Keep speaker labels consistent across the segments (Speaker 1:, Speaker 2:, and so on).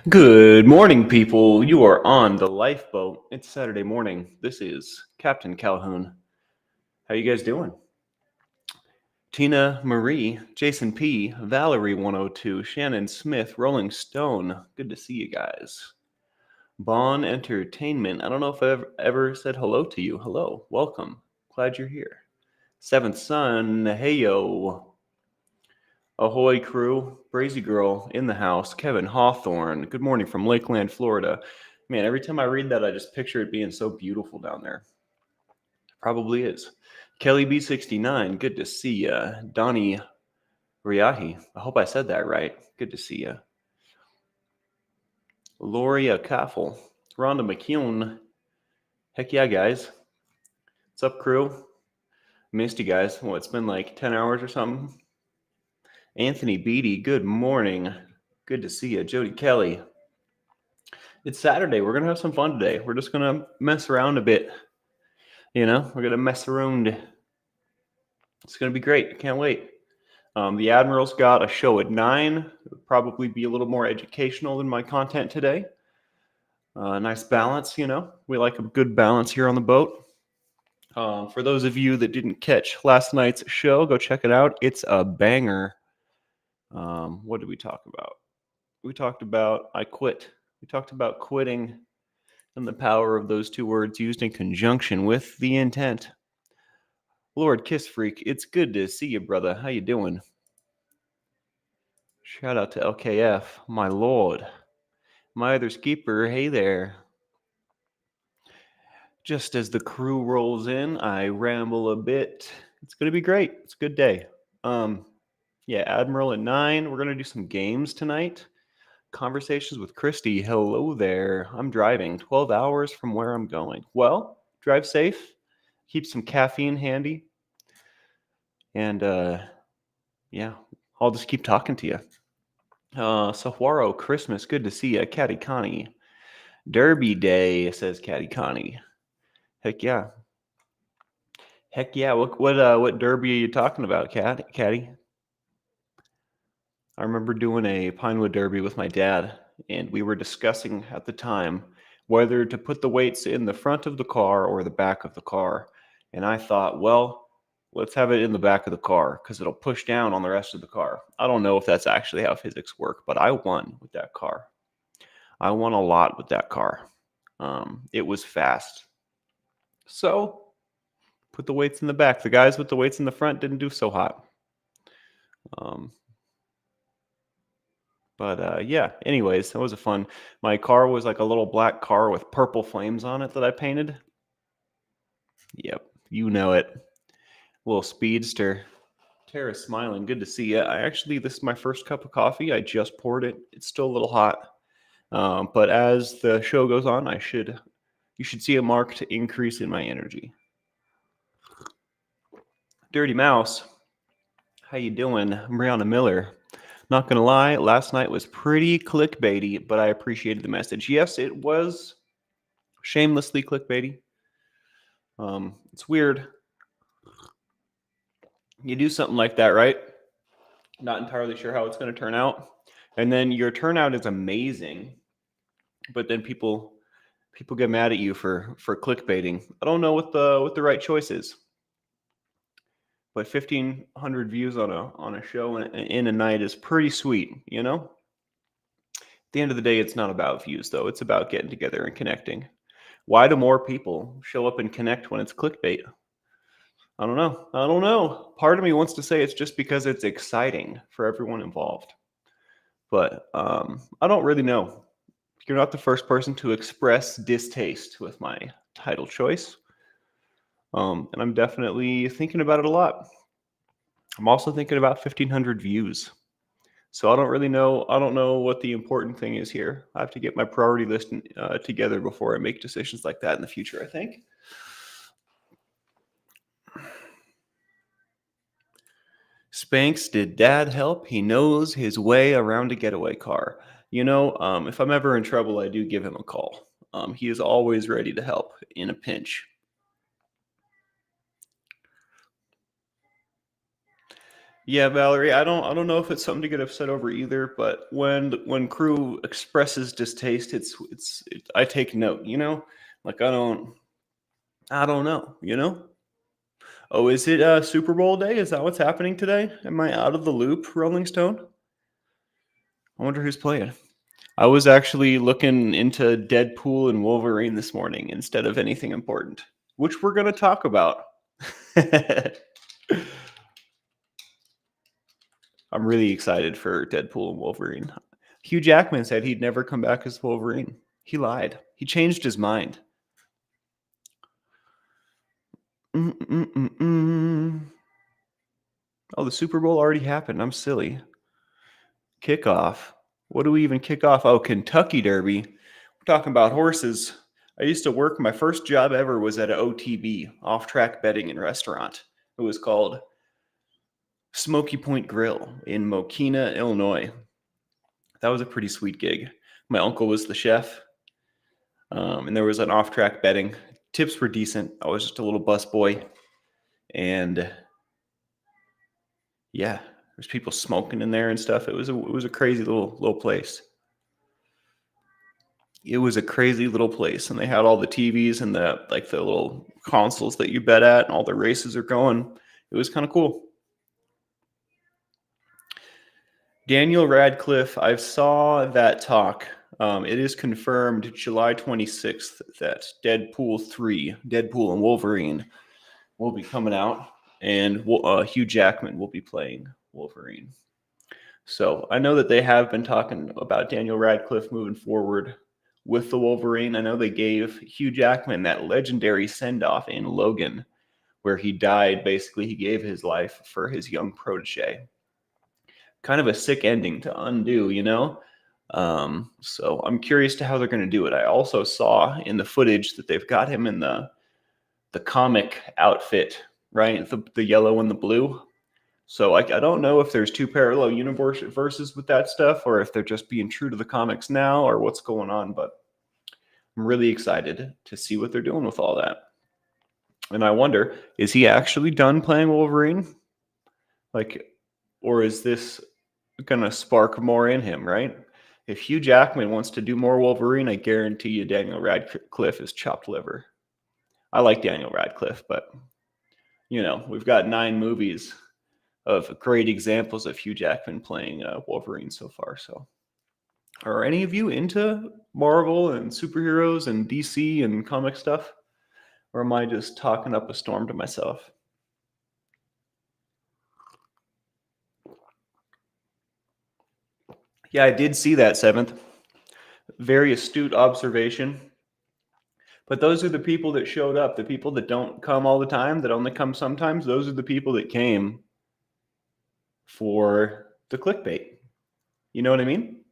Speaker 1: Good morning, people. You are on the lifeboat. It's Saturday morning. This is Captain Calhoun. How you guys doing? Tina Marie, Jason P, Valerie 102, Shannon Smith, Rolling Stone. Good to see you guys. Bon Entertainment. I don't know if I've ever said hello to you. Hello. Welcome. Glad you're here. Seventh Son. Hey yo. Ahoy crew, Brazy Girl in the house, Kevin Hawthorne. Good morning from Lakeland, Florida. Man, every time I read that, I just picture it being so beautiful down there. Probably is. Kelly B69, good to see ya. Donnie Riahi, I hope I said that right. Good to see ya. Loria Kaffel, Rhonda McKeown. Heck yeah, guys. What's up, crew? Missed you guys. Well, it's been like 10 hours or something. Anthony Beatty, good morning. Good to see you. Jody Kelly. It's Saturday. We're going to have some fun today. We're just going to mess around a bit. We're going to mess around. It's going to be great. Can't wait. The Admiral's got a show at 9. It'll probably be a little more educational than my content today. Nice balance, We like a good balance here on the boat. For those of you that didn't catch last night's show, go check it out. It's a banger. What did we talk about? We talked about I quit. We talked about quitting and the power of those two words used in conjunction with the intent. Lord Kiss Freak, it's good to see you, brother. How you doing? Shout out to LKF, my lord. My other skeeper, hey there. Just as the crew rolls in, I ramble a bit. It's going to be great. It's a good day. Admiral at 9. We're going to do some games tonight. Conversations with Christy. Hello there. I'm driving 12 hours from where I'm going. Well, drive safe. Keep some caffeine handy. And I'll just keep talking to you. Sahuaro Christmas. Good to see you. Catty Connie. Derby Day, says Catty Connie. Heck yeah. Heck yeah. What derby are you talking about, Catty? I remember doing a Pinewood Derby with my dad, and we were discussing at the time whether to put the weights in the front of the car or the back of the car. And I thought, well, let's have it in the back of the car because it'll push down on the rest of the car. I don't know if that's actually how physics work, but I won with that car. I won a lot with that car. It was fast. So, put the weights in the back. The guys with the weights in the front didn't do so hot. Anyways, that was a fun. My car was like a little black car with purple flames on it that I painted. Yep, you know it. Little speedster. Tara's smiling. Good to see you. This is my first cup of coffee. I just poured it. It's still a little hot. But as the show goes on, you should see a marked increase in my energy. Dirty Mouse. How you doing? Brianna Miller. Not going to lie, last night was pretty clickbaity, but I appreciated the message. Yes, it was shamelessly clickbaity. It's weird. You do something like that, right? Not entirely sure how it's going to turn out. And then your turnout is amazing, but then people get mad at you for clickbaiting. I don't know what the right choice is. But 1,500 views on a show in a night is pretty sweet, At the end of the day, it's not about views, though. It's about getting together and connecting. Why do more people show up and connect when it's clickbait? I don't know. Part of me wants to say it's just because it's exciting for everyone involved. But I don't really know. You're not the first person to express distaste with my title choice. And I'm definitely thinking about it a lot. I'm also thinking about 1,500 views. So I don't really know. I don't know what the important thing is here. I have to get my priority list together before I make decisions like that in the future, I think. Spanx, did Dad help? He knows his way around a getaway car. If I'm ever in trouble, I do give him a call. He is always ready to help in a pinch. Yeah, Valerie, I don't know if it's something to get upset over either, but when crew expresses distaste, I take note, you know? Like I don't know, you know? Oh, is it Super Bowl day? Is that what's happening today? Am I out of the loop, Rolling Stone? I wonder who's playing. I was actually looking into Deadpool and Wolverine this morning instead of anything important, which we're going to talk about. I'm really excited for Deadpool and Wolverine. Hugh Jackman said he'd never come back as Wolverine. He lied. He changed his mind. Mm-mm-mm-mm. Oh, the Super Bowl already happened. I'm silly. Kickoff. What do we even kick off? Oh, Kentucky Derby. We're talking about horses. I used to work, my first job ever was at an OTB, off track betting and restaurant. It was called Smoky Point Grill in Mokina, Illinois. That was a pretty sweet gig. My uncle was the chef, and there was an off track betting. Tips were decent. I was just a little bus boy. And yeah, there's people smoking in there and stuff. It was a crazy little place. It was a crazy little place, and they had all the TVs and the little consoles that you bet at, and all the races are going. It was kind of cool. Daniel Radcliffe, I saw that talk. It is confirmed July 26th that Deadpool 3, Deadpool and Wolverine, will be coming out, and Hugh Jackman will be playing Wolverine. So I know that they have been talking about Daniel Radcliffe moving forward with the Wolverine. I know they gave Hugh Jackman that legendary send off in Logan, where he died. Basically, he gave his life for his young protege. Kind of a sick ending to undo, you know? So I'm curious to how they're going to do it. I also saw in the footage that they've got him in the comic outfit, right? The yellow and the blue. So I don't know if there's two parallel universes with that stuff, or if they're just being true to the comics now, or what's going on. But I'm really excited to see what they're doing with all that. And I wonder, is he actually done playing Wolverine? Like, or is this gonna spark more in him, right? If Hugh Jackman wants to do more Wolverine, I guarantee you Daniel Radcliffe is chopped liver. I like Daniel Radcliffe, but we've got 9 movies of great examples of Hugh Jackman playing Wolverine so far. So, are any of you into Marvel and superheroes and DC and comic stuff? Or am I just talking up a storm to myself? Yeah, I did see that, Seventh. Very astute observation. But those are the people that showed up. The people that don't come all the time, that only come sometimes, those are the people that came for the clickbait. You know what I mean?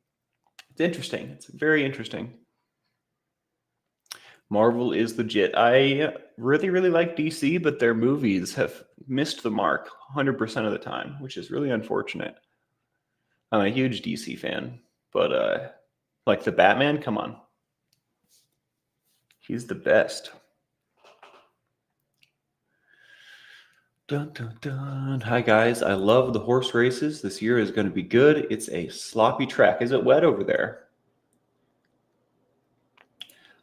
Speaker 1: It's interesting. It's very interesting. Marvel is legit. I really, really like DC, but their movies have missed the mark 100% of the time, which is really unfortunate. I'm a huge DC fan, but like the Batman, come on. He's the best. Dun, dun, dun. Hi, guys. I love the horse races. This year is going to be good. It's a sloppy track. Is it wet over there?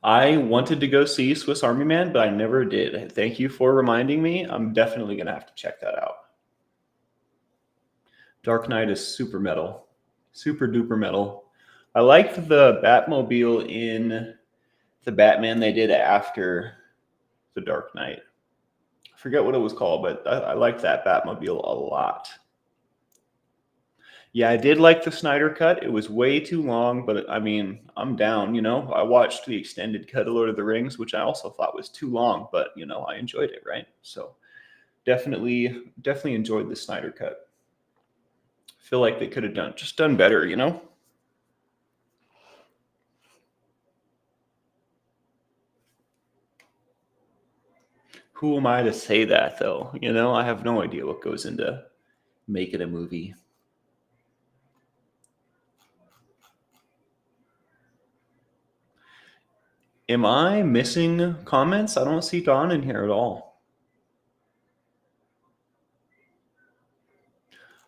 Speaker 1: I wanted to go see Swiss Army Man, but I never did. Thank you for reminding me. I'm definitely going to have to check that out. Dark Knight is super metal, super duper metal. I liked the Batmobile in the Batman they did after the Dark Knight. I forget what it was called, but I liked that Batmobile a lot. Yeah, I did like the Snyder cut. It was way too long, but I mean, I'm down, I watched the extended cut of Lord of the Rings, which I also thought was too long, but I enjoyed it, right? So definitely enjoyed the Snyder cut. Feel like they could have done better. Who am I to say that though? I have no idea what goes into making a movie. Am I missing comments? I don't see Don in here at all.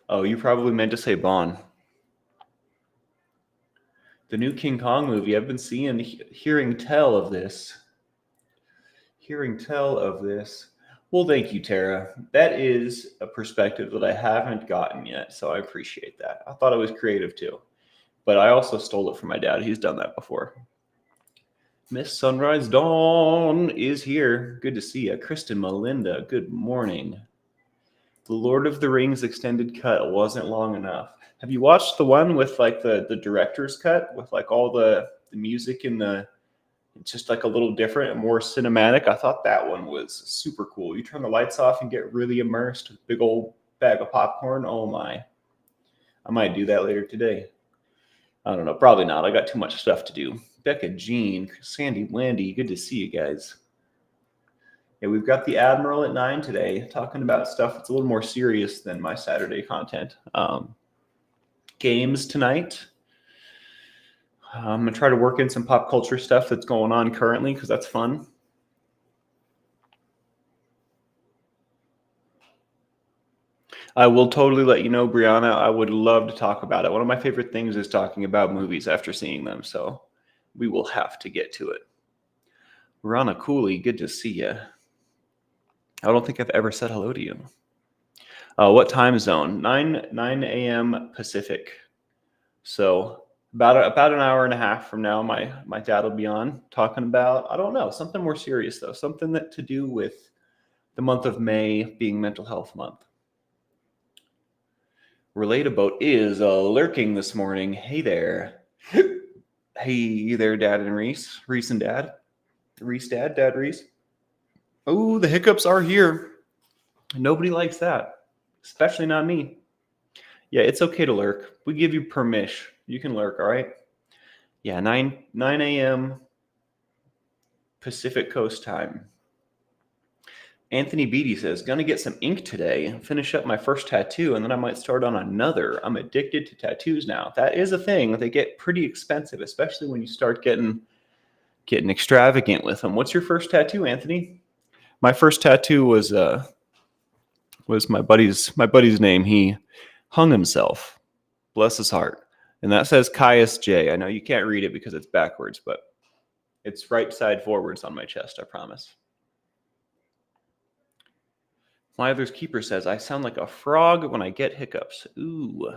Speaker 1: Oh, you probably meant to say Bond. The new King Kong movie. I've been hearing tell of this. Well, thank you, Tara. That is a perspective that I haven't gotten yet, so I appreciate that. I thought it was creative too, but I also stole it from my dad. He's done that before. Miss Sunrise Dawn is here. Good to see you. Kristen Melinda, good morning. The Lord of the Rings extended cut wasn't long enough. Have you watched the one with like the director's cut with like all the music and it's just like a little different and more cinematic? I thought that one was super cool. You turn the lights off and get really immersed. Big old bag of popcorn. Oh my. I might do that later today. I don't know. Probably not. I got too much stuff to do. Becca Jean, Sandy Wendy, good to see you guys. Yeah, we've got the Admiral at 9 today, talking about stuff that's a little more serious than my Saturday content. Games tonight. I'm going to try to work in some pop culture stuff that's going on currently because that's fun. I will totally let you know, Brianna. I would love to talk about it. One of my favorite things is talking about movies after seeing them, so we will have to get to it. Rana Cooley, good to see you. I don't think I've ever said hello to you. What time zone? 9 a.m. Pacific. So about an hour and a half from now, my dad will be on talking about, I don't know, something more serious though, something that to do with the month of May being Mental Health Month. Relataboat is lurking this morning. Hey there. Hey there, Dad and Reese. Reese and Dad. Reese, Dad, Reese. Oh, the hiccups are here. Nobody likes that, especially not me. Yeah, it's okay to lurk. We give you permission. You can lurk, all right? Yeah, 9 a.m. Pacific Coast time. Anthony Beatty says, gonna get some ink today, finish up my first tattoo, and then I might start on another. I'm addicted to tattoos now. That is a thing. They get pretty expensive, especially when you start getting extravagant with them. What's your first tattoo, Anthony? My first tattoo was my buddy's name. He hung himself. Bless his heart. And that says Caius J. I know you can't read it because it's backwards, but it's right side forwards on my chest, I promise. My other's keeper says, I sound like a frog when I get hiccups. Ooh,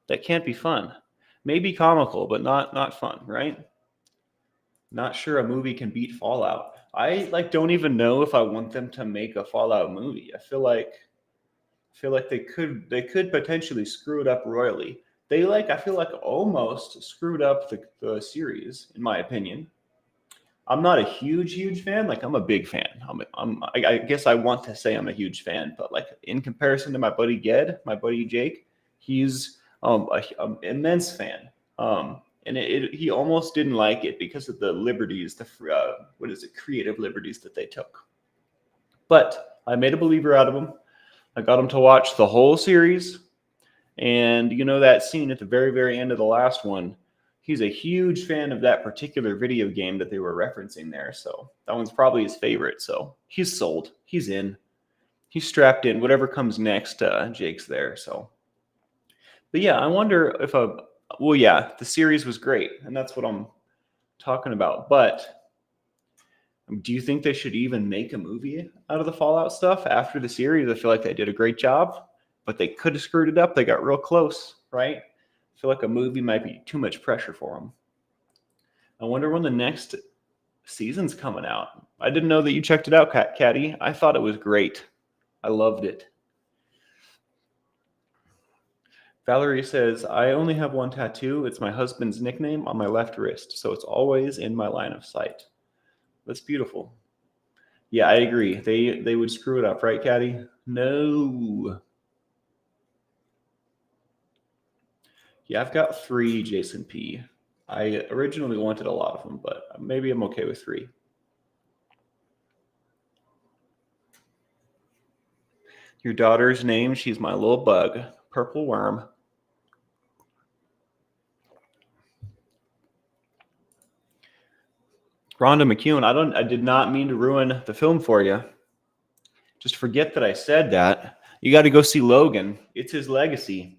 Speaker 1: that can't be fun. Maybe comical, but not fun, right? Not sure a movie can beat Fallout. I don't even know if I want them to make a Fallout movie. I feel like they could potentially screw it up royally. I feel like almost screwed up the series, in my opinion. I'm not a huge fan. Like, I'm a big fan. I guess I want to say I'm a huge fan, but like in comparison to my buddy Jake, he's an immense fan. And he almost didn't like it because of the liberties, creative liberties that they took. But I made a believer out of him. I got him to watch the whole series. And you know that scene at the very, very end of the last one, he's a huge fan of that particular video game that they were referencing there. So that one's probably his favorite. So he's sold. He's in. He's strapped in. Whatever comes next, Jake's there. So, but yeah, I wonder if the series was great. And that's what I'm talking about. But do you think they should even make a movie out of the Fallout stuff after the series? I feel like they did a great job, but they could have screwed it up. They got real close, right? I feel like a movie might be too much pressure for them. I wonder when the next season's coming out. I didn't know that you checked it out, Caddy. I thought it was great. I loved it. Valerie says, I only have one tattoo. It's my husband's nickname on my left wrist, so it's always in my line of sight. That's beautiful. Yeah, I agree. They would screw it up, right, Caddy? No. Yeah, I've got 3, Jason P. I originally wanted a lot of them, but maybe I'm okay with 3. Your daughter's name, she's my little bug, purple worm. Rhonda McEwen, I did not mean to ruin the film for you. Just forget that I said that. You got to go see Logan. It's his legacy.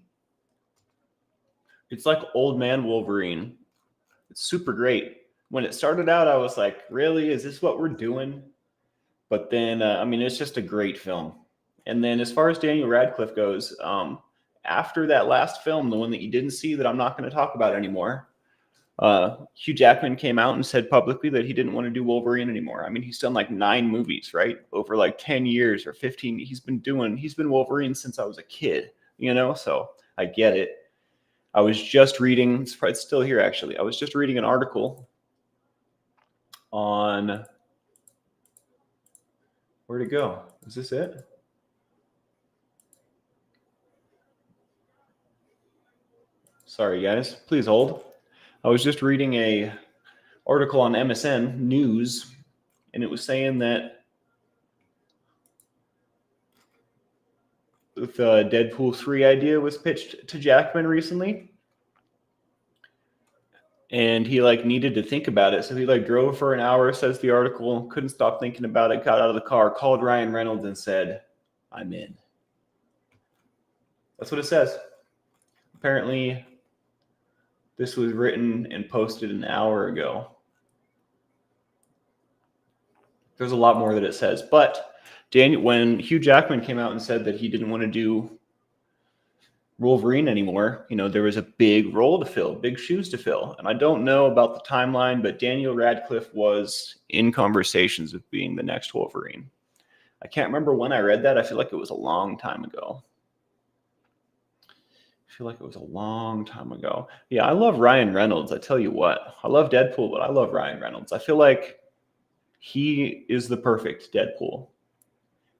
Speaker 1: It's like old man Wolverine. It's super great. When it started out, I was like, really? Is this what we're doing? But then, I mean, it's just a great film. And then as far as Daniel Radcliffe goes, after that last film, the one that you didn't see that I'm not going to talk about anymore, Hugh Jackman came out and said publicly that he didn't want to do Wolverine anymore. I mean, he's done like 9 movies, right? Over like 10 years or 15. He's been Wolverine since I was a kid, so I get it. I was just reading, it's still here actually. I was just reading an article on, where'd it go? Is this it? Sorry guys, please hold. I was just reading a article on MSN News, and it was saying that the Deadpool 3 idea was pitched to Jackman recently, and he needed to think about it. So he drove for an hour, says the article, couldn't stop thinking about it, got out of the car, called Ryan Reynolds and said, "I'm in." That's what it says. Apparently, this was written and posted an hour ago. There's a lot more that it says, but when Hugh Jackman came out and said that he didn't want to do Wolverine anymore, there was a big role to fill, big shoes to fill. And I don't know about the timeline, but Daniel Radcliffe was in conversations of being the next Wolverine. I can't remember when I read that. I feel like it was a long time ago. Yeah, I love Ryan Reynolds. I tell you what, I love Deadpool, but I love Ryan Reynolds. I feel like he is the perfect Deadpool.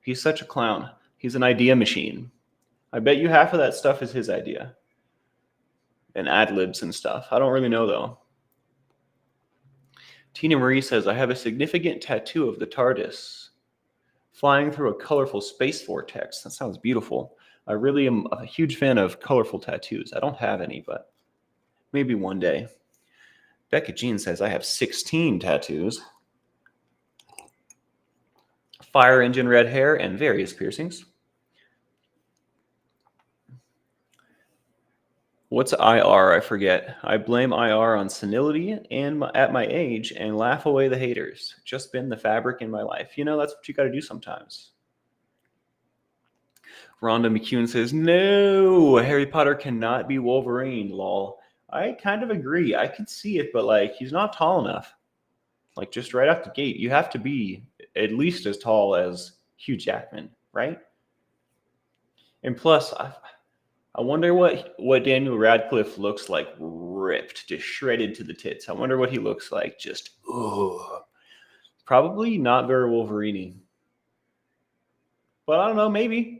Speaker 1: He's such a clown. He's an idea machine. I bet you half of that stuff is his idea. And ad-libs and stuff. I don't really know, though. Tina Marie says, I have a significant tattoo of the TARDIS flying through a colorful space vortex. That sounds beautiful. I really am a huge fan of colorful tattoos. I don't have any, but maybe one day. Becca Jean says, I have 16 tattoos. Fire engine red hair and various piercings. What's IR? I forget. I blame IR on senility and at my age and laugh away the haters. Just been the fabric in my life. That's what you got to do sometimes. Rhonda McEwen says, no, Harry Potter cannot be Wolverine, lol. I kind of agree. I could see it, but he's not tall enough. Just right off the gate, you have to be at least as tall as Hugh Jackman, right? And plus, I wonder what Daniel Radcliffe looks like, ripped, just shredded to the tits. I wonder what he looks like, just, probably not very Wolverine-y. But I don't know, maybe.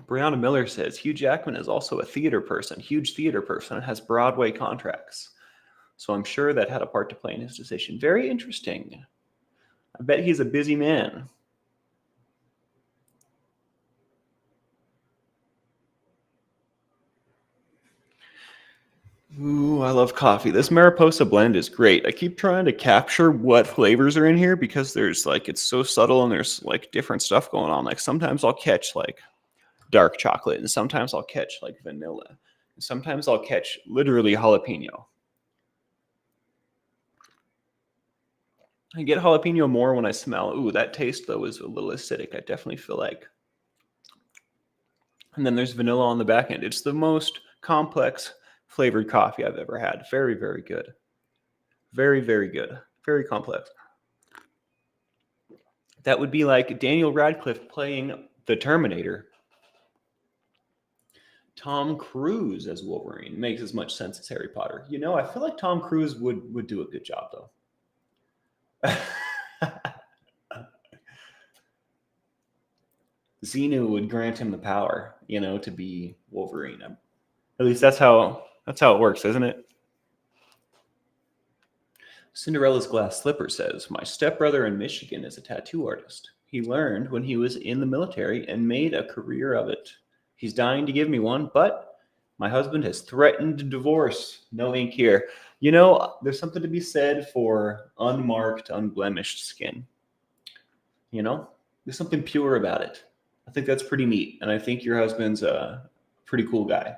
Speaker 1: Brianna Miller says, Hugh Jackman is also a huge theater person, and has Broadway contracts. So I'm sure that had a part to play in his decision. Very interesting. I bet he's a busy man. Ooh, I love coffee. This Mariposa blend is great. I keep trying to capture what flavors are in here because there's it's so subtle and there's different stuff going on. Sometimes I'll catch dark chocolate and sometimes I'll catch vanilla. And sometimes I'll catch literally jalapeno. I get jalapeno more when I smell. Ooh, that taste though is a little acidic. I definitely feel like. And then there's vanilla on the back end. It's the most complex flavored coffee I've ever had. Very, very good. Very, very good. Very complex. That would be like Daniel Radcliffe playing the Terminator. Tom Cruise as Wolverine makes as much sense as Harry Potter. I feel like Tom Cruise would do a good job, though. Xenu would grant him the power, to be Wolverine. At least that's how it works, isn't it? Cinderella's Glass Slipper says, my stepbrother in Michigan is a tattoo artist. He learned when he was in the military and made a career of it. He's dying to give me one, but my husband has threatened divorce. No ink here. There's something to be said for unmarked, unblemished skin. You know, there's something pure about it. I think that's pretty neat. And I think your husband's a pretty cool guy.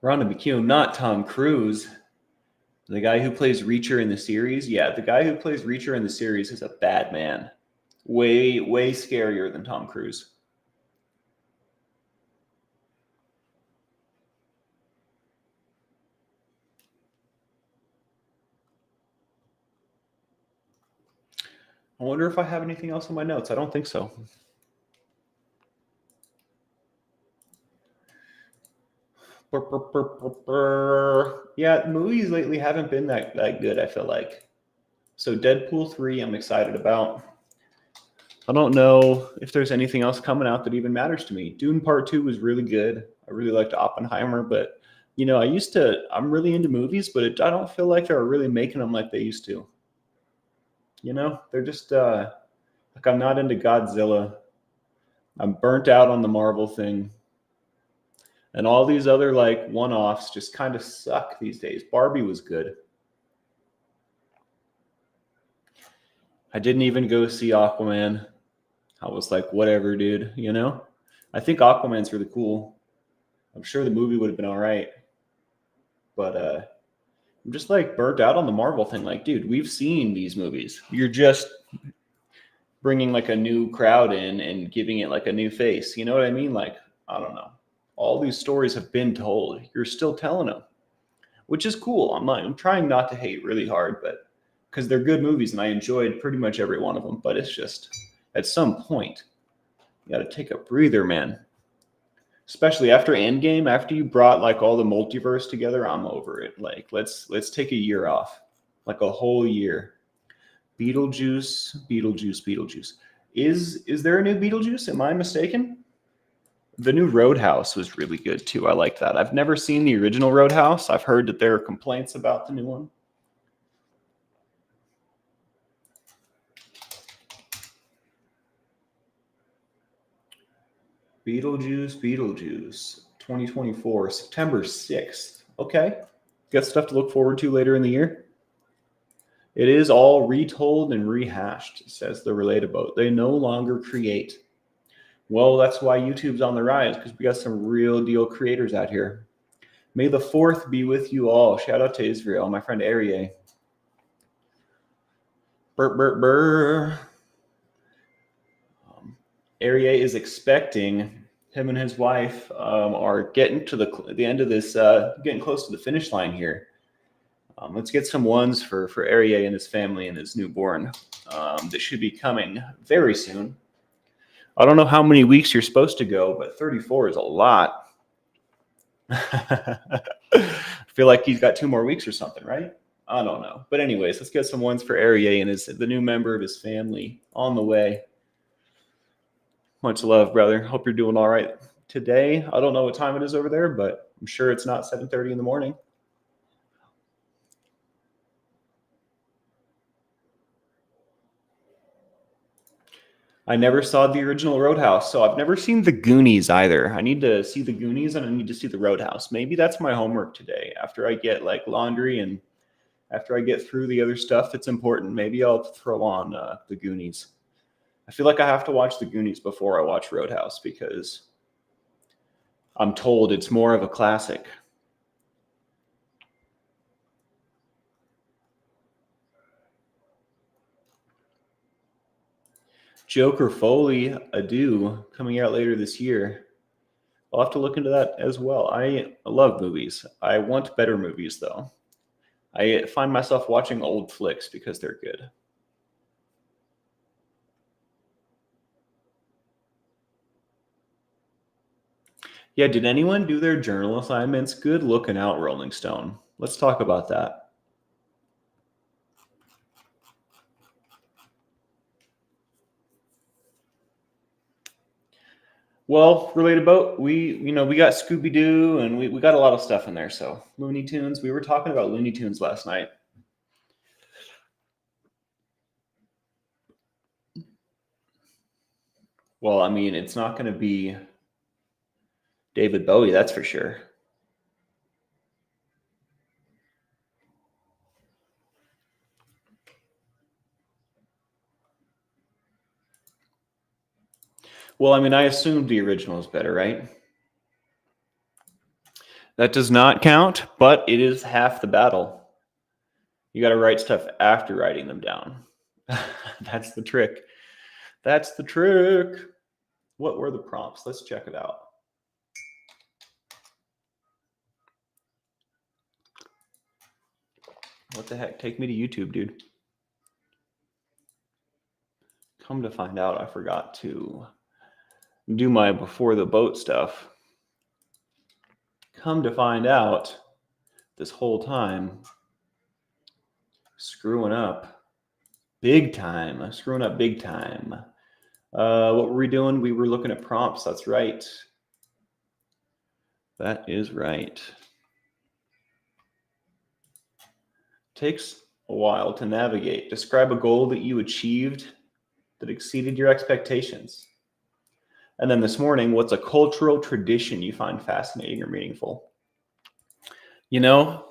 Speaker 1: Rhonda McKeown, not Tom Cruise. The guy who plays Reacher in the series. Yeah, the guy who plays Reacher in the series is a bad man. Way, way scarier than Tom Cruise. I wonder if I have anything else in my notes. I don't think so. Yeah, movies lately haven't been that good, I feel like. So Deadpool 3, I'm excited about. I don't know if there's anything else coming out that even matters to me. Dune Part 2 was really good. I really liked Oppenheimer, but I'm really into movies, but I don't feel like they're really making them like they used to. They're just like I'm not into Godzilla. I'm burnt out on the Marvel thing. And all these other like one-offs just kind of suck these days. Barbie was good. I didn't even go see Aquaman. I was like, whatever, dude, I think Aquaman's really cool. I'm sure the movie would have been all right. But I'm just like burnt out on the Marvel thing. Like, dude, we've seen these movies. You're just bringing like a new crowd in and giving it like a new face. You know what I mean? Like, I don't know. All these stories have been told. You're still telling them, which is cool. I'm trying not to hate really hard, but because they're good movies and I enjoyed pretty much every one of them. But it's just at some point, you got to take a breather, man. Especially after Endgame, after you brought like all the multiverse together, I'm over it. Like, let's take a year off, like a whole year. Beetlejuice. Is there a new Beetlejuice? Am I mistaken? The new Roadhouse was really good too. I like that. I've never seen the original Roadhouse. I've heard that there are complaints about the new one. Beetlejuice 2024, September 6th. Okay. Got stuff to look forward to later in the year. It is all retold and rehashed, says the Relataboat. They no longer create. Well, that's why YouTube's on the rise, because we got some real deal creators out here. May the 4th be with you all. Shout out to Israel, my friend Aryeh. Aryeh is expecting him and his wife are getting to the end of this, getting close to the finish line here. Let's get some ones for Aryeh and his family and his newborn. That should be coming very soon. I don't know how many weeks you're supposed to go, but 34 is a lot. I feel like he's got 2 more weeks or something, right? I don't know. But anyways, let's get some ones for Aryeh and the new member of his family on the way. Much love, brother. Hope you're doing all right today. I don't know what time it is over there, but I'm sure it's not 7:30 in the morning. I never saw the original Roadhouse, so I've never seen the Goonies either. I need to see the Goonies and I need to see the Roadhouse. Maybe that's my homework today. After I get like laundry and after I get through the other stuff that's important, maybe I'll throw on the Goonies. I feel like I have to watch the Goonies before I watch Roadhouse because I'm told it's more of a classic. Joker Foley Adieu coming out later this year. I'll have to look into that as well. I love movies. I want better movies, though. I find myself watching old flicks because they're good. Yeah, did anyone do their journal assignments? Good looking out, Rolling Stone. Let's talk about that. Well, related boat, we got Scooby Doo and we got a lot of stuff in there. So Looney Tunes. We were talking about Looney Tunes last night. Well, I mean, it's not going to be David Bowie, that's for sure. Well, I mean, I assumed the original is better, right? That does not count, but it is half the battle. You got to write stuff after writing them down. That's the trick. That's the trick. What were the prompts? Let's check it out. What the heck? Take me to YouTube, dude. Come to find out, I forgot to do my before the boat stuff. Come to find out, this whole time, screwing up big time. Screwing up big time. What were we doing? We were looking at prompts. That's right. That is right. Takes a while to navigate. Describe a goal that you achieved that exceeded your expectations. And then this morning, what's a cultural tradition you find fascinating or meaningful? You know,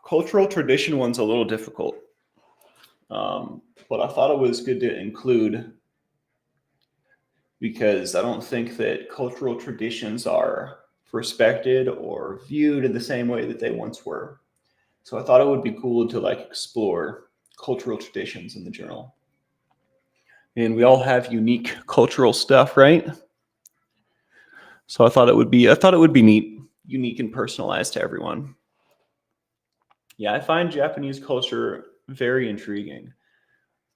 Speaker 1: cultural tradition one's a little difficult. But I thought it was good to include because I don't think that cultural traditions are respected or viewed in the same way that they once were. So I thought it would be cool to like explore cultural traditions in the journal. And we all have unique cultural stuff, right? So I thought it would be neat, unique and personalized to everyone. Yeah, I find Japanese culture very intriguing.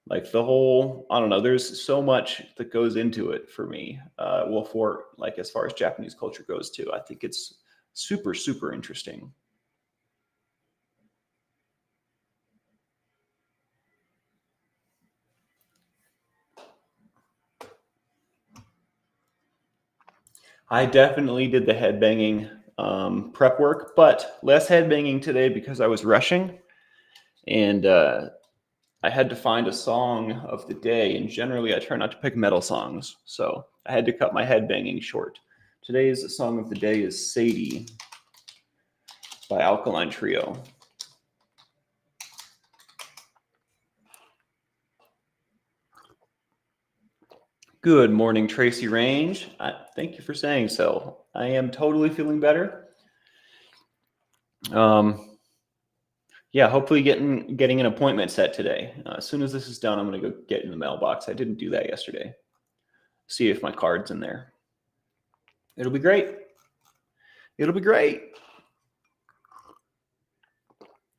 Speaker 1: Like the whole, I don't know, there's so much that goes into it for me. Well, for like as far as Japanese culture goes too, I think it's super, super interesting. I definitely did the headbanging prep work, but less headbanging today because I was rushing and I had to find a song of the day. And generally, I try not to pick metal songs, so I had to cut my headbanging short. Today's song of the day is Sadie by Alkaline Trio. Good morning, Tracy Range. Thank you for saying so. I am totally feeling better. Yeah, hopefully getting an appointment set today. As soon as this is done, I'm going to go get in the mailbox. I didn't do that yesterday. See if my card's in there. It'll be great. It'll be great.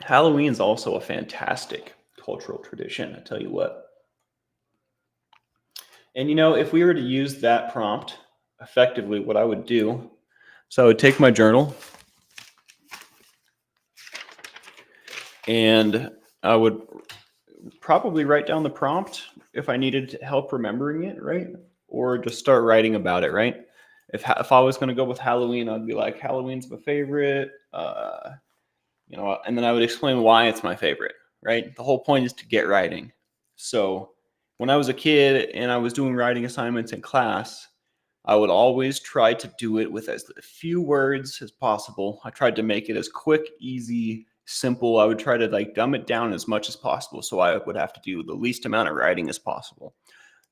Speaker 1: Halloween's also a fantastic cultural tradition, I tell you what. And you know, if we were to use that prompt effectively, what I would do, so I would take my journal and I would probably write down the prompt if I needed help remembering it, right? Or just start writing about it, right? If I was going to go with Halloween, I'd be like, Halloween's my favorite, you know, and then I would explain why it's my favorite, right? The whole point is to get writing. So when I was a kid and I was doing writing assignments in class, I would always try to do it with as few words as possible. I tried to make it as quick, easy, simple. I would try to like dumb it down as much as possible so I would have to do the least amount of writing as possible.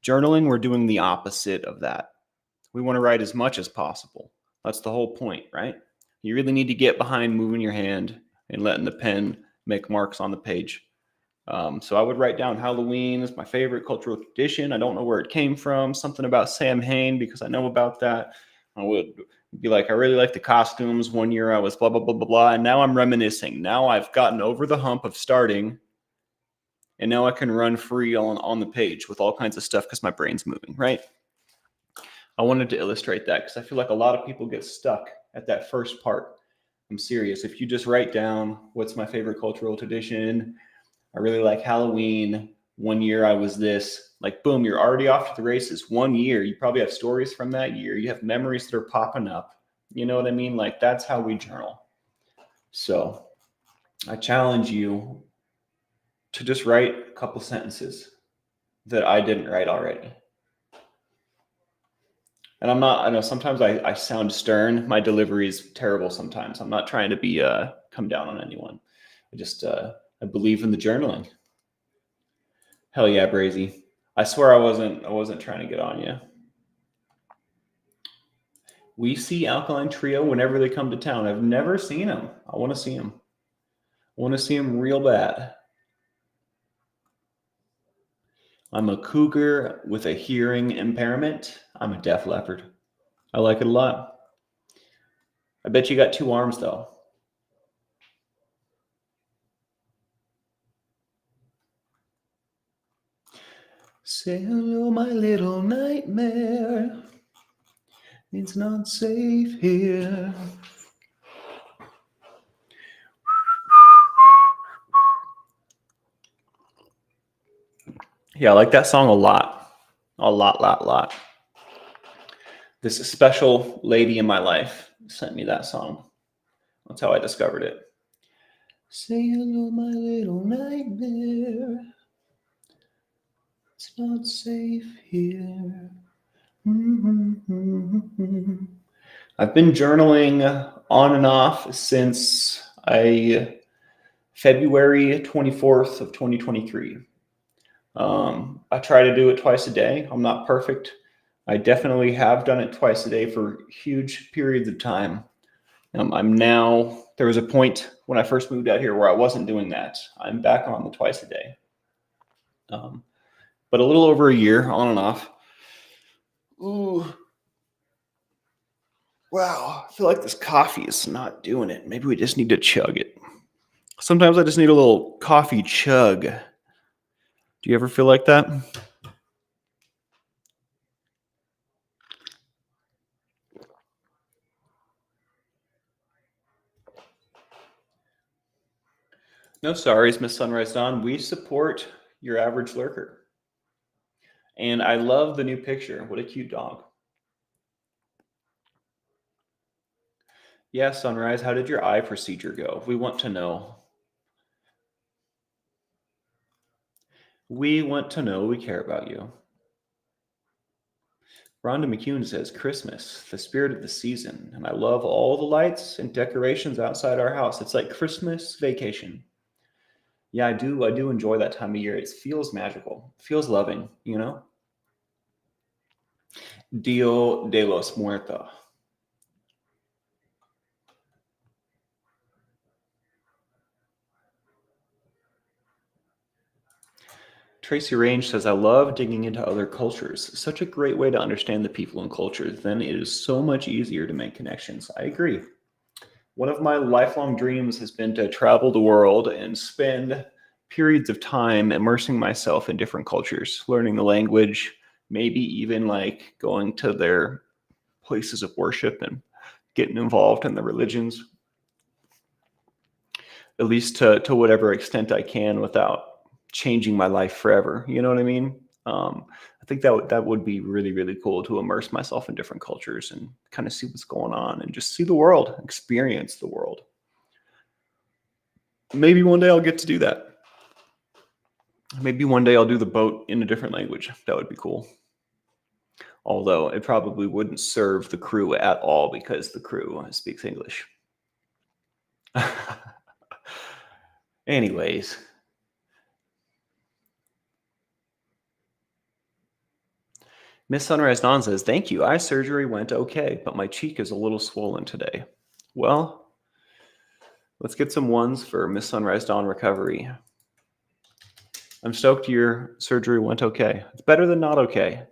Speaker 1: Journaling, we're doing the opposite of that. We want to write as much as possible. That's the whole point, right? You really need to get behind moving your hand and letting the pen make marks on the page. So I would write down Halloween is my favorite cultural tradition. I don't know where it came from. Something about Sam Hain because I know about that. I would be like, I really like the costumes. One year I was blah, blah, blah, blah, blah. And now I'm reminiscing. Now I've gotten over the hump of starting. And now I can run free on the page with all kinds of stuff because my brain's moving, right? I wanted to illustrate that because I feel like a lot of people get stuck at that first part. I'm serious. If you just write down what's my favorite cultural tradition, I really like Halloween. One year I was this, like, boom, you're already off to the races. 1 year, you probably have stories from that year. You have memories that are popping up. You know what I mean? Like, that's how we journal. So I challenge you to just write a couple sentences that I didn't write already. And I know sometimes I sound stern. My delivery is terrible sometimes. I'm not trying to be come down on anyone. I believe in the journaling. Hell yeah, Brazy. I swear I wasn't trying to get on you. We see Alkaline Trio whenever they come to town. I've never seen them. I want to see them. I want to see them real bad. I'm a cougar with a hearing impairment. I'm a deaf leopard. I like it a lot. I bet you got 2 arms though. Say hello, my little nightmare. It's not safe here. Yeah, I like that song a lot. A lot. This special lady in my life sent me that song. That's how I discovered it. Say hello, my little nightmare. It's not safe here. Mm-hmm. I've been journaling on and off since February 24th of 2023. I try to do it twice a day. I'm not perfect. I definitely have done it twice a day for huge periods of time. There was a point when I first moved out here where I wasn't doing that. I'm back on the twice a day. But a little over a year on and off. Ooh. Wow. I feel like this coffee is not doing it. Maybe we just need to chug it. Sometimes I just need a little coffee chug. Do you ever feel like that? No sorries, Miss Sunrise Dawn. We support your average lurker. And I love the new picture. What a cute dog. Yeah, Sunrise, how did your eye procedure go? We want to know. We want to know. We care about you. Rhonda McCune says, Christmas, the spirit of the season. And I love all the lights and decorations outside our house. It's like Christmas vacation. Yeah, I do enjoy that time of year. It feels magical. It feels loving, you know? Dio de los Muertos. Tracy Range says, I love digging into other cultures. Such a great way to understand the people and cultures. Then it is so much easier to make connections. I agree. One of my lifelong dreams has been to travel the world and spend periods of time immersing myself in different cultures, learning the language, maybe even like going to their places of worship and getting involved in the religions, at least to whatever extent I can without changing my life forever. You know what I mean? I think that would be really, really cool to immerse myself in different cultures and kind of see what's going on and just see the world, experience the world. Maybe one day I'll get to do that. Maybe one day I'll do the boat in a different language. That would be cool. Although it probably wouldn't serve the crew at all because the crew speaks English. Anyways. Miss Sunrise Dawn says, thank you. Eye surgery went okay, but my cheek is a little swollen today. Well, let's get some ones for Miss Sunrise Dawn recovery. I'm stoked your surgery went okay. It's better than not okay.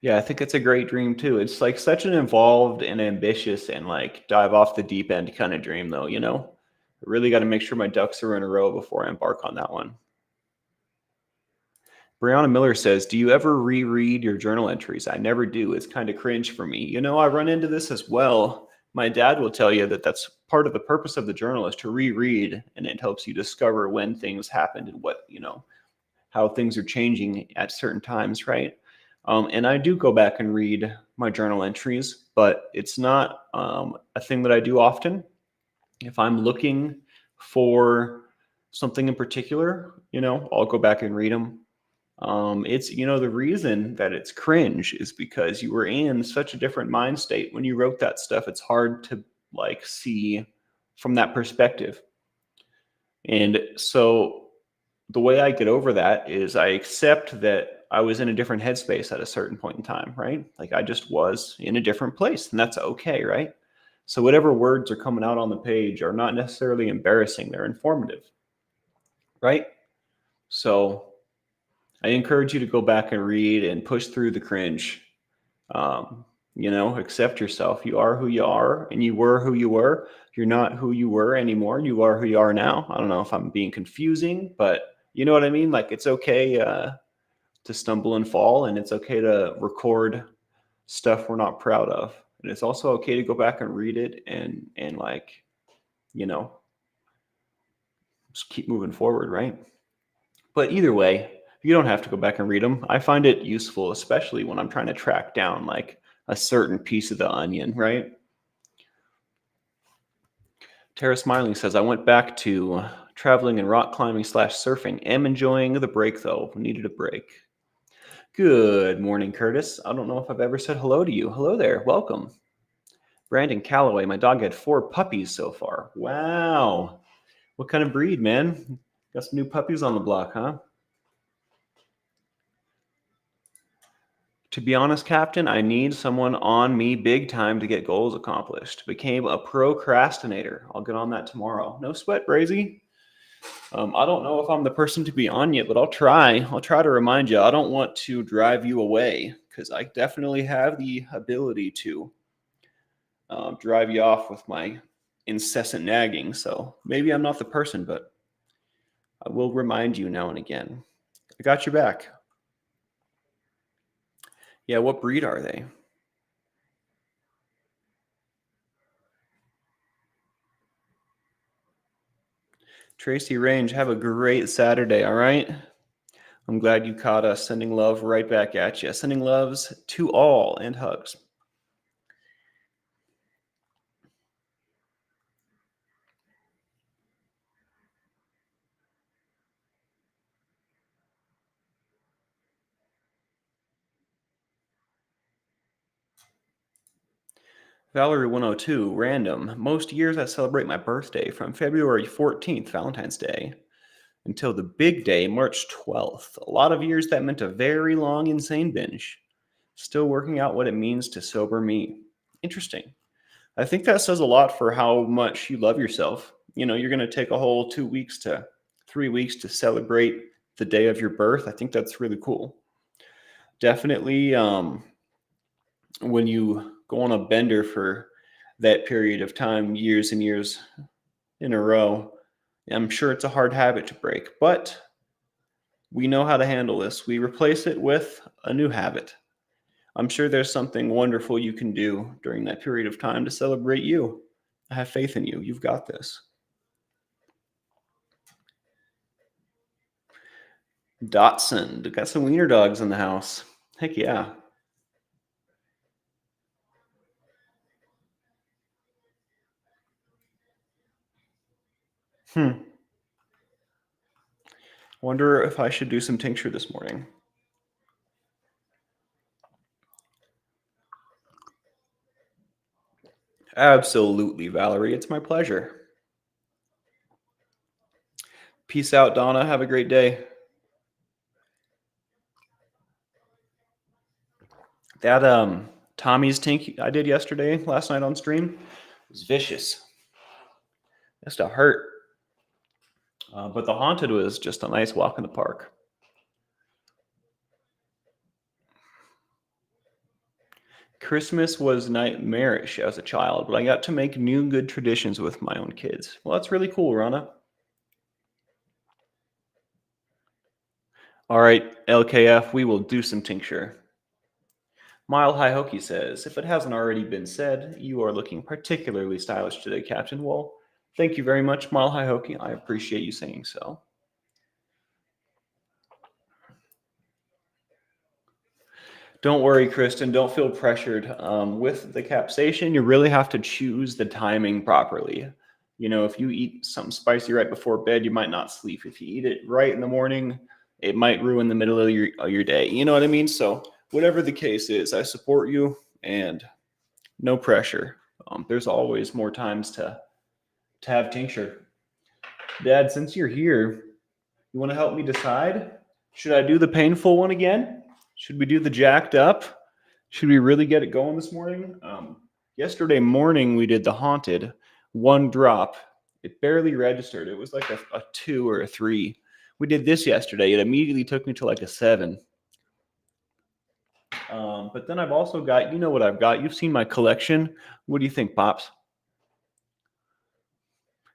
Speaker 1: Yeah, I think it's a great dream too. It's like such an involved and ambitious and like dive off the deep end kind of dream though, you know? I really got to make sure my ducks are in a row before I embark on that one. Brianna Miller says, do you ever reread your journal entries? I never do. It's kind of cringe for me. You know, I run into this as well. My dad will tell you that that's part of the purpose of the journal is to reread, and it helps you discover when things happened and what, you know, how things are changing at certain times, right? And I do go back and read my journal entries, but it's not a thing that I do often. If I'm looking for something in particular, you know, I'll go back and read them. It's, you know, the reason that it's cringe is because you were in such a different mind state when you wrote that stuff. It's hard to like see from that perspective. And so the way I get over that is I accept that I was in a different headspace at a certain point in time, right? Like I just was in a different place, and that's okay, right? So whatever words are coming out on the page are not necessarily embarrassing, they're informative, right? So I encourage you to go back and read and push through the cringe. Accept yourself. You are who you are, and you were who you were. You're not who you were anymore. You are who you are now. I don't know if I'm being confusing, but you know what I mean? Like, it's okay to stumble and fall, and it's okay to record stuff we're not proud of. And it's also okay to go back and read it and like, you know, just keep moving forward, right? But either way, you don't have to go back and read them. I find it useful, especially when I'm trying to track down like a certain piece of the onion, right? Tara Smiling says, I went back to traveling and rock climbing / surfing. Am enjoying the break though. Needed a break. Good morning, Curtis. I don't know if I've ever said hello to you. Hello there. Welcome. Brandon Calloway, my dog had 4 puppies so far. Wow. What kind of breed, man? Got some new puppies on the block, huh? To be honest, Captain, I need someone on me big time to get goals accomplished. Became a procrastinator. I'll get on that tomorrow. No sweat, Brazy. I don't know if I'm the person to be on yet, but I'll try. I'll try to remind you. I don't want to drive you away because I definitely have the ability to drive you off with my incessant nagging. So maybe I'm not the person, but I will remind you now and again. I got your back. Yeah, what breed are they? Tracy Range, have a great Saturday, all right? I'm glad you caught us. Sending love right back at you. Sending loves to all and hugs. Valerie 102, random. Most years I celebrate my birthday from February 14th, Valentine's Day, until the big day, March 12th. A lot of years that meant a very long, insane binge. Still working out what it means to sober me. Interesting. I think that says a lot for how much you love yourself. You're going to take a whole 2 weeks to 3 weeks to celebrate the day of your birth. I think that's really cool. Definitely, when you go on a bender for that period of time, years and years in a row, I'm sure it's a hard habit to break, but we know how to handle this. We replace it with a new habit. I'm sure there's something wonderful you can do during that period of time to celebrate you. I have faith in you. You've got this. Dotson, got some wiener dogs in the house. Heck yeah. Wonder if I should do some tincture this morning. Absolutely, Valerie. It's my pleasure. Peace out, Donna. Have a great day. That Tommy's tink I did last night on stream, was vicious. Just a hurt. But the haunted was just a nice walk in the park. Christmas was nightmarish as a child, but I got to make new good traditions with my own kids. Well, that's really cool, Rana. All right, LKF, we will do some tincture. Mile High Hokey says, if it hasn't already been said, you are looking particularly stylish today, Captain. Well, thank you very much, Mile High Hokey. I appreciate you saying so. Don't worry, Kristen. Don't feel pressured. With the capsation, you really have to choose the timing properly. If you eat something spicy right before bed, you might not sleep. If you eat it right in the morning, it might ruin the middle of your day. You know what I mean? So whatever the case is, I support you and no pressure. There's always more times to have tincture. Dad, since you're here, You want to help me decide? Should I do the painful one again? Should we do the jacked up? Should we really get it going this morning? Yesterday morning, we did the haunted, one drop. It barely registered. It was like a 2 or a 3. We did this yesterday. It immediately took me to like a 7. But then I've also got, you know what I've got? You've seen my collection. What do you think, Pops?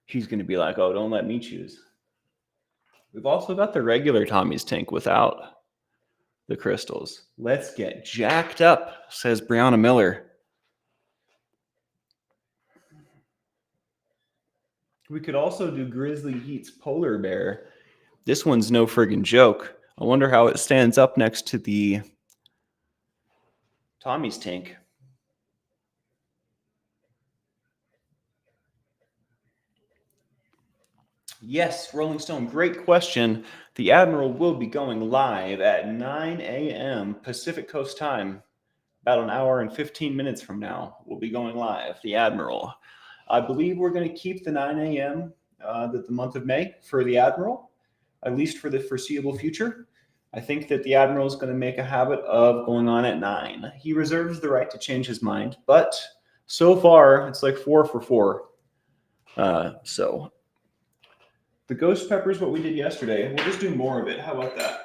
Speaker 1: He's going to be like, oh, don't let me choose. We've also got the regular Tommy's tank without the crystals. Let's get jacked up, says Brianna Miller. We could also do Grizzly Heat's Polar Bear. This one's no friggin' joke. I wonder how it stands up next to the Tommy's tank. Yes, Rolling Stone, great question. The Admiral will be going live at 9 a.m. Pacific Coast time. About an hour and 15 minutes from now, we'll be going live. The Admiral. I believe we're going to keep the 9 a.m. The month of May for the Admiral, at least for the foreseeable future. I think that the Admiral is going to make a habit of going on at 9. He reserves the right to change his mind, but so far it's like 4 for 4. So the ghost pepper is what we did yesterday. We'll just do more of it. How about that?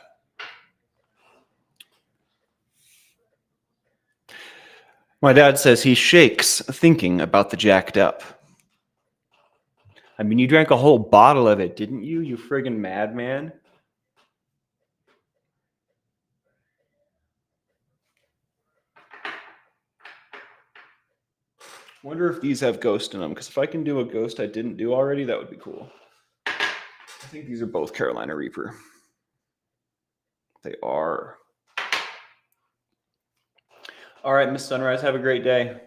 Speaker 1: My dad says he shakes thinking about the jacked up. I mean, you drank a whole bottle of it, didn't you? You friggin' madman. Wonder if these have ghost in them, because if I can do a ghost I didn't do already, that would be cool. I think these are both Carolina Reaper. They are. All right, Miss Sunrise, have a great day.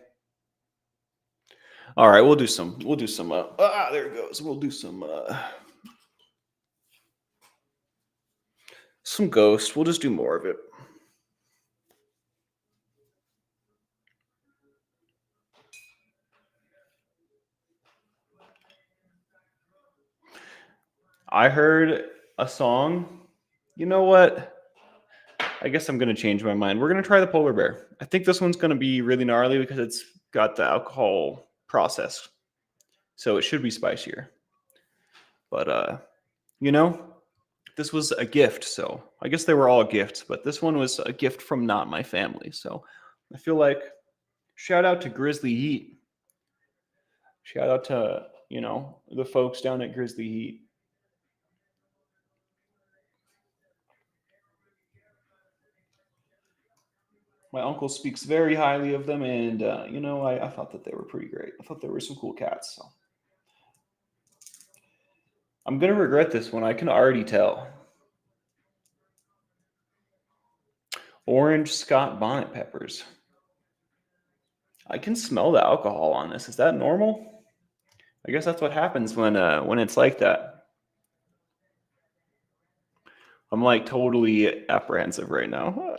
Speaker 1: All right, we'll do some, there it goes. We'll do some ghost. We'll just do more of it. I heard a song. You know what? I guess I'm going to change my mind. We're going to try the polar bear. I think this one's going to be really gnarly because it's got the alcohol process. So it should be spicier. But, you know, this was a gift. So I guess they were all gifts, but this one was a gift from not my family. So I feel like shout out to Grizzly Heat. Shout out to, you know, the folks down at Grizzly Heat. My uncle speaks very highly of them, and you know, I thought that they were pretty great. I thought they were some cool cats. So I'm gonna regret this one. I can already tell. Orange Scott bonnet peppers. I can smell the alcohol on this. Is that normal? I guess that's what happens when it's like that. I'm like totally apprehensive right now.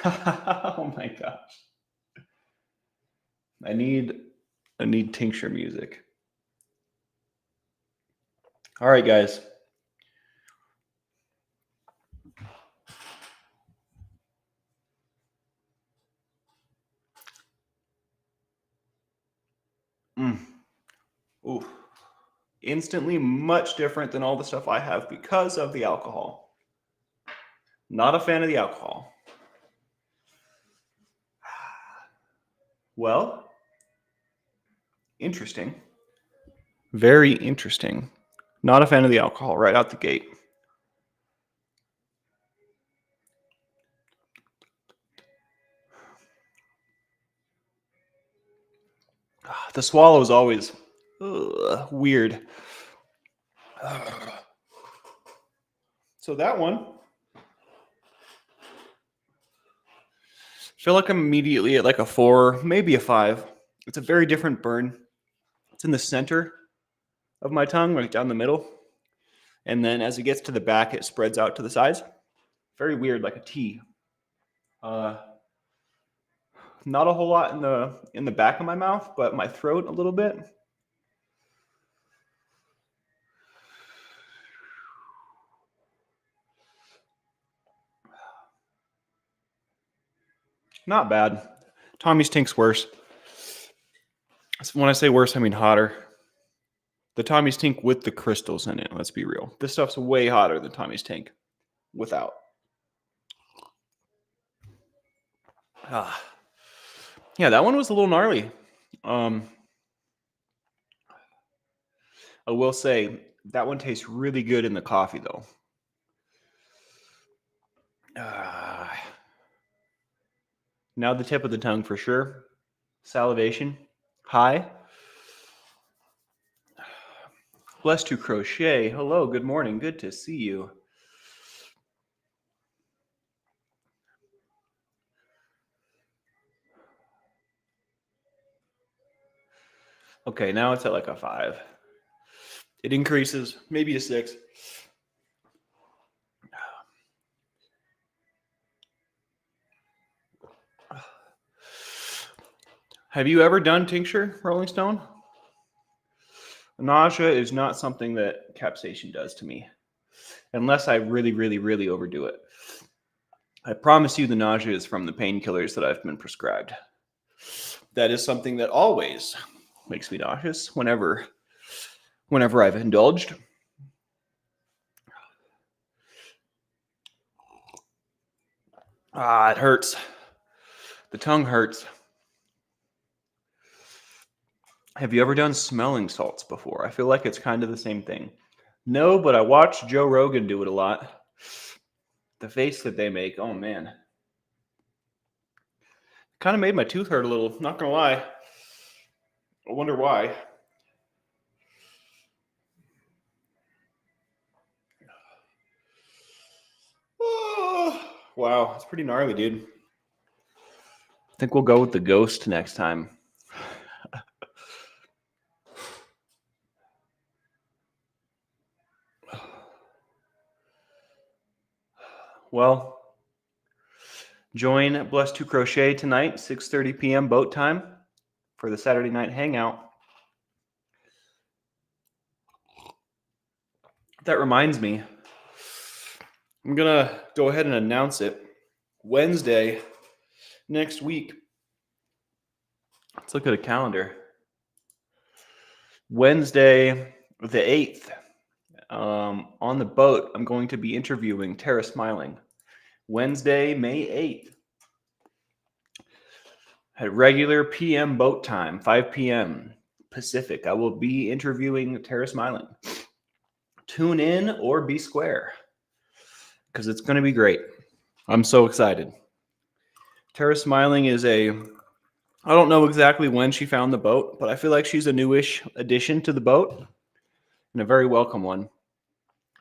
Speaker 1: Oh my gosh. I need tincture music. All right, guys. Ooh. Instantly much different than all the stuff I have because of the alcohol. Not a fan of the alcohol. Well, interesting. Very interesting. Not a fan of the alcohol right out the gate. The swallow is always weird. So that one, I feel like I'm immediately at like a 4, maybe a 5. It's a very different burn. It's in the center of my tongue, like down the middle. And then as it gets to the back, it spreads out to the sides. Very weird, like a T. Not a whole lot in the back of my mouth, but my throat a little bit. Not bad. Tommy's Tink's worse. When I say worse, I mean hotter. The Tommy's Tink with the crystals in it. Let's be real. This stuff's way hotter than Tommy's Tink without. Yeah, that one was a little gnarly. I will say that one tastes really good in the coffee, though. Now the tip of the tongue for sure. Salivation high. Blessed to Crochet. Hello, good morning. Good to see you. Okay, now it's at like a 5. It increases, maybe a 6. Have you ever done tincture, Rolling Stone? Nausea is not something that capsaicin does to me, unless I really, really, really overdo it. I promise you the nausea is from the painkillers that I've been prescribed. That is something that always makes me nauseous whenever I've indulged. It hurts. The tongue hurts. Have you ever done smelling salts before? I feel like it's kind of the same thing. No, but I watched Joe Rogan do it a lot. The face that they make, oh man. Kind of made my tooth hurt a little, not gonna lie. I wonder why. Oh, wow, it's pretty gnarly, dude. I think we'll go with the ghost next time. Well, join Blessed to Crochet tonight, 6:30 p.m. boat time for the Saturday night hangout. That reminds me, I'm going to go ahead and announce it. Wednesday, next week. Let's look at a calendar. Wednesday, the 8th, on the boat, I'm going to be interviewing Tara Smiling. Wednesday, May 8th. At regular PM boat time, 5 p.m. Pacific, I will be interviewing Tara Smiling. Tune in or be square, because it's going to be great. I'm so excited. Tara Smiling is I don't know exactly when she found the boat, but I feel like she's a newish addition to the boat and a very welcome one.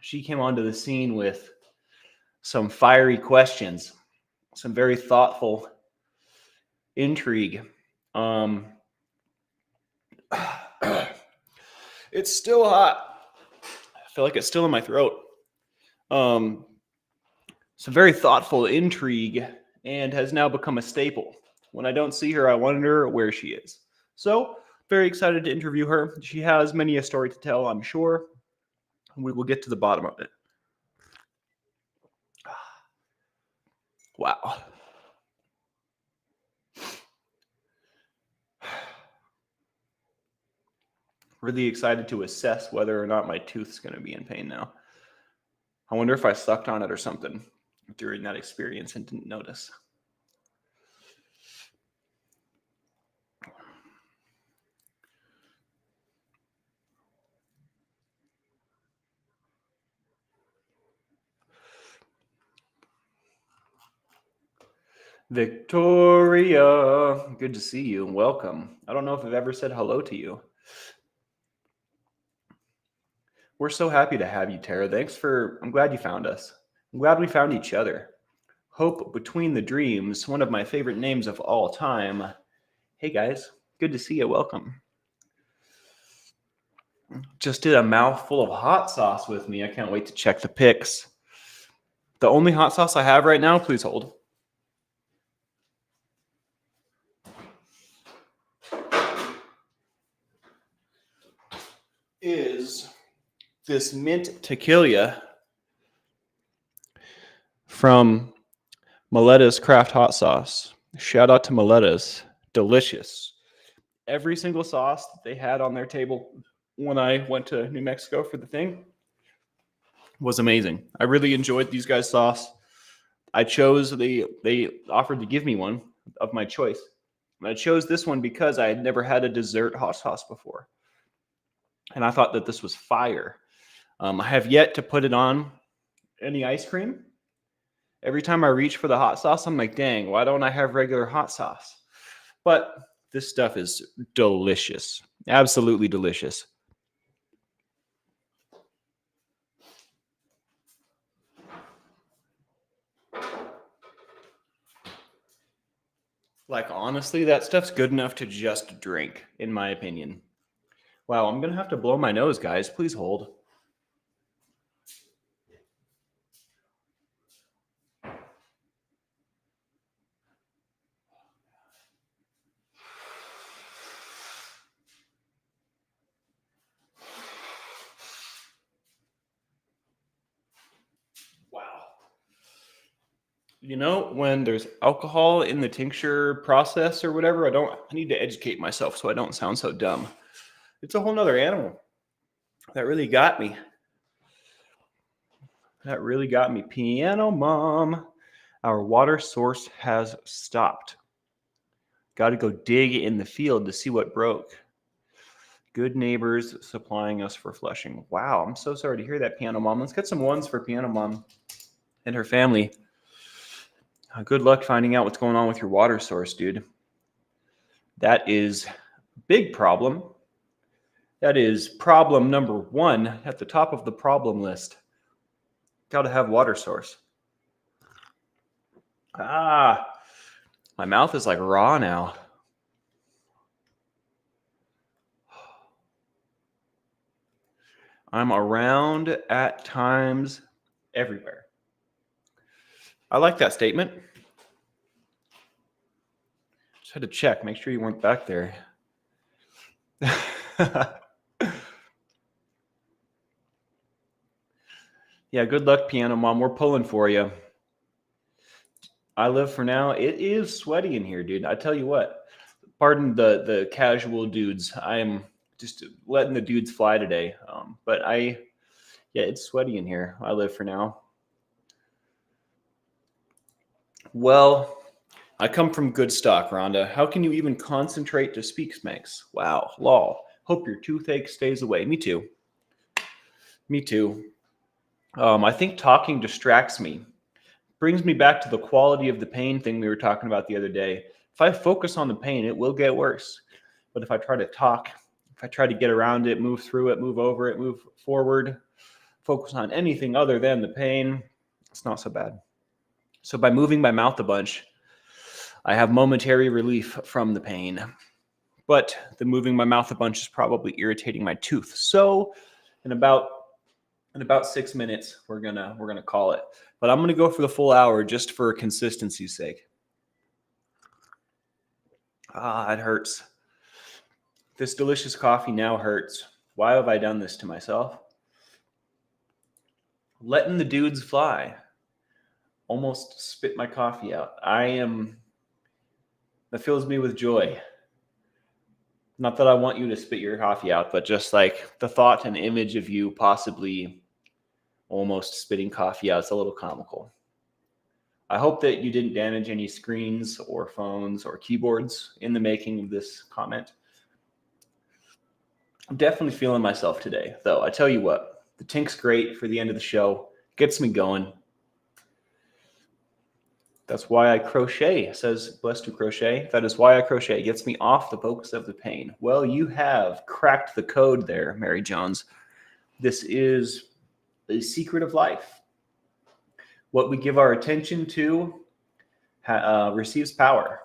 Speaker 1: She came onto the scene with some fiery questions, some very thoughtful intrigue. It's still hot. I feel like it's still in my throat. Some very thoughtful intrigue and has now become a staple. When I don't see her, I wonder where she is. So, very excited to interview her. She has many a story to tell, I'm sure. We will get to the bottom of it. Wow. Really excited to assess whether or not my tooth's going to be in pain now. I wonder if I sucked on it or something during that experience and didn't notice. Victoria, good to see you and welcome. I don't know if I've ever said hello to you. We're so happy to have you, Tara. I'm glad you found us. I'm glad we found each other. Hope Between the Dreams, one of my favorite names of all time. Hey guys, good to see you. Welcome. Just did a mouthful of hot sauce with me. I can't wait to check the pics. The only hot sauce I have right now, please hold, is this mint tequila from Miletta's Craft Hot Sauce. Shout out to Miletta's. Delicious. Every single sauce that they had on their table when I went to New Mexico for the thing was amazing. I really enjoyed these guys' sauce. I chose they offered to give me one of my choice. And I chose this one because I had never had a dessert hot sauce before. And I thought that this was fire. I have yet to put it on any ice cream. Every time I reach for the hot sauce, I'm like, dang, why don't I have regular hot sauce? But this stuff is delicious. Absolutely delicious. Like, honestly, that stuff's good enough to just drink, in my opinion. Wow, I'm going to have to blow my nose, guys. Please hold. Wow. You know, when there's alcohol in the tincture process or whatever, I need to educate myself so I don't sound so dumb. It's a whole nother animal. That really got me. That really got me. Piano Mom. Our water source has stopped. Got to go dig in the field to see what broke. Good neighbors supplying us for flushing. Wow, I'm so sorry to hear that, Piano Mom. Let's get some ones for Piano Mom and her family. Good luck finding out what's going on with your water source, dude. That is a big problem. That is problem number 1 at the top of the problem list. Got to have water source. My mouth is like raw now. I'm around at times everywhere. I like that statement. Just had to check, make sure you weren't back there. Yeah, good luck, Piano Mom. We're pulling for you. I live for now. It is sweaty in here, dude. I tell you what. Pardon the casual dudes. I am just letting the dudes fly today. But it's sweaty in here. I live for now. Well, I come from good stock, Rhonda. How can you even concentrate to speak, Smex? Wow, lol. Hope your toothache stays away. Me too. Me too. I think talking distracts me. Brings me back to the quality of the pain thing we were talking about the other day. If I focus on the pain, it will get worse. But if I try to talk, if I try to get around it, move through it, move over it, move forward, focus on anything other than the pain, it's not so bad. So by moving my mouth a bunch, I have momentary relief from the pain. But the moving my mouth a bunch is probably irritating my tooth. So in about 6 minutes, we're gonna call it. But I'm gonna go for the full hour just for consistency's sake. It hurts. This delicious coffee now hurts. Why have I done this to myself? Letting the dudes fly. Almost spit my coffee out. That fills me with joy. Not that I want you to spit your coffee out, but just like the thought and image of you possibly almost spitting coffee out is a little comical. I hope that you didn't damage any screens or phones or keyboards in the making of this comment. I'm definitely feeling myself today, though. I tell you what, the Tink's great for the end of the show. Gets me going. That's why I crochet, says Blessed to Crochet. That is why I crochet. It gets me off the focus of the pain. Well, you have cracked the code there, Mary Jones. This is the secret of life. What we give our attention to receives power.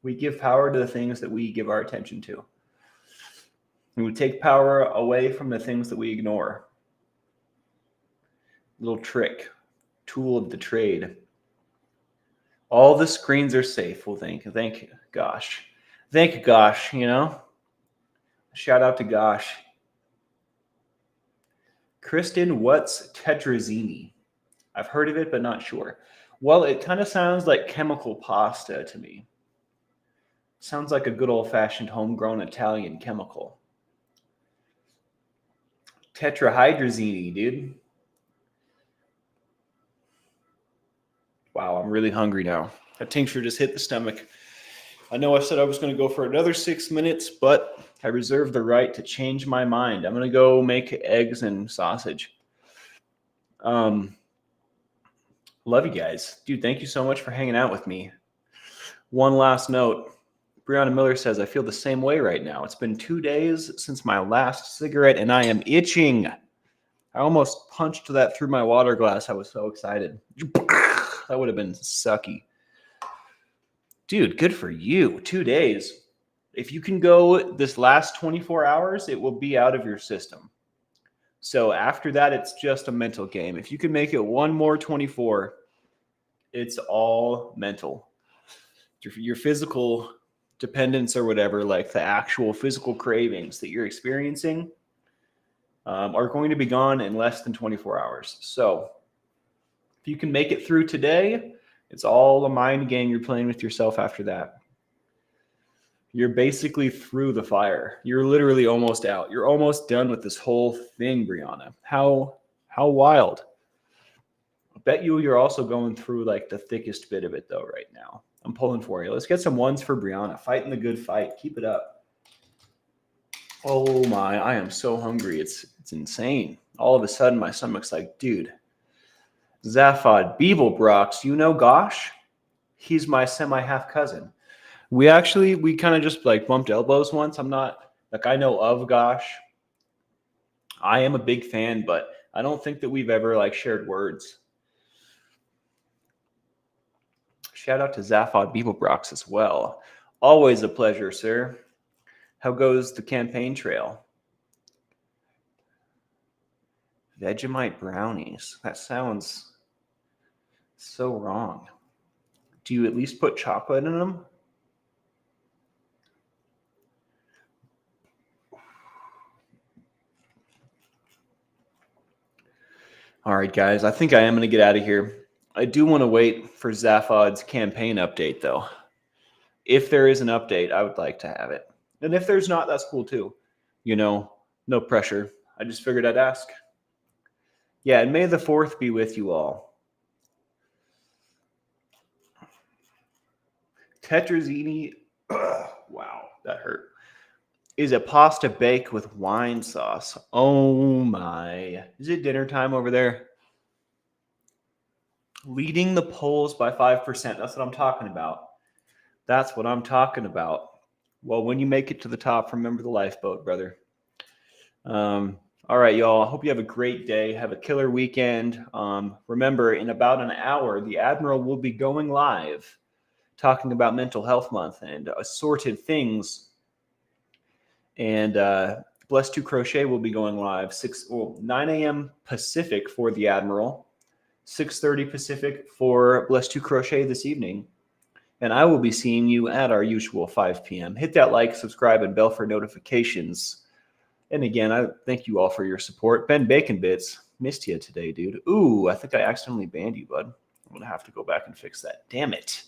Speaker 1: We give power to the things that we give our attention to. And we take power away from the things that we ignore. Little trick, tool of the trade. All the screens are safe. Well, thank gosh. Thank gosh, you know. Shout out to gosh. Kristen, what's tetrazzini? I've heard of it, but not sure. Well, it kind of sounds like chemical pasta to me. Sounds like a good old-fashioned homegrown Italian chemical. Tetrahydrazine, dude. Wow, I'm really hungry now. That tincture just hit the stomach. I know I said I was going to go for another 6 minutes, but I reserve the right to change my mind. I'm going to go make eggs and sausage. Love you guys. Dude, thank you so much for hanging out with me. One last note. Brianna Miller says, I feel the same way right now. It's been 2 days since my last cigarette, and I am itching. I almost punched that through my water glass. I was so excited. That would have been sucky. Dude, good for you. 2 days. If you can go this last 24 hours, it will be out of your system. So after that, it's just a mental game. If you can make it one more 24, it's all mental. Your physical dependence or whatever, like the actual physical cravings that you're experiencing, are going to be gone in less than 24 hours. So if you can make it through today, it's all a mind game you're playing with yourself after that. You're basically through the fire. You're literally almost out. You're almost done with this whole thing, Brianna. How wild. I bet you're also going through like the thickest bit of it though right now. I'm pulling for you. Let's get some ones for Brianna. Fighting the good fight. Keep it up. Oh my, I am so hungry. It's insane. All of a sudden my stomach's like, dude. Zaphod Beeblebrox, you know Gosh? He's my semi-half cousin. We kind of just like bumped elbows once. I'm not like, I know of Gosh. I am a big fan, but I don't think that we've ever like shared words. Shout out to Zaphod Beeblebrox as well. Always a pleasure, sir. How goes the campaign trail? Vegemite brownies. That sounds so wrong. Do you at least put chocolate in them? All right, guys. I think I am going to get out of here. I do want to wait for Zaphod's campaign update, though. If there is an update, I would like to have it. And if there's not, that's cool, too. You know, no pressure. I just figured I'd ask. Yeah, and may the 4th be with you all. Tetrazzini, wow, that hurt, is a pasta baked with wine sauce. Oh my. Is it dinner time over there? Leading the polls by 5%. That's what I'm talking about. That's what I'm talking about. Well, when you make it to the top, remember the lifeboat, brother. All right, y'all. I hope you have a great day. Have a killer weekend. Remember, in about an hour, the Admiral will be going live talking about Mental Health Month and assorted things. And Blessed to Crochet will be going live 9 a.m. Pacific for the Admiral, 6:30 Pacific for Blessed to Crochet this evening. And I will be seeing you at our usual 5 p.m. Hit that like, subscribe, and bell for notifications. And again, I thank you all for your support. Ben Bacon Bits, missed you today, dude. Ooh, I think I accidentally banned you, bud. I'm going to have to go back and fix that. Damn it.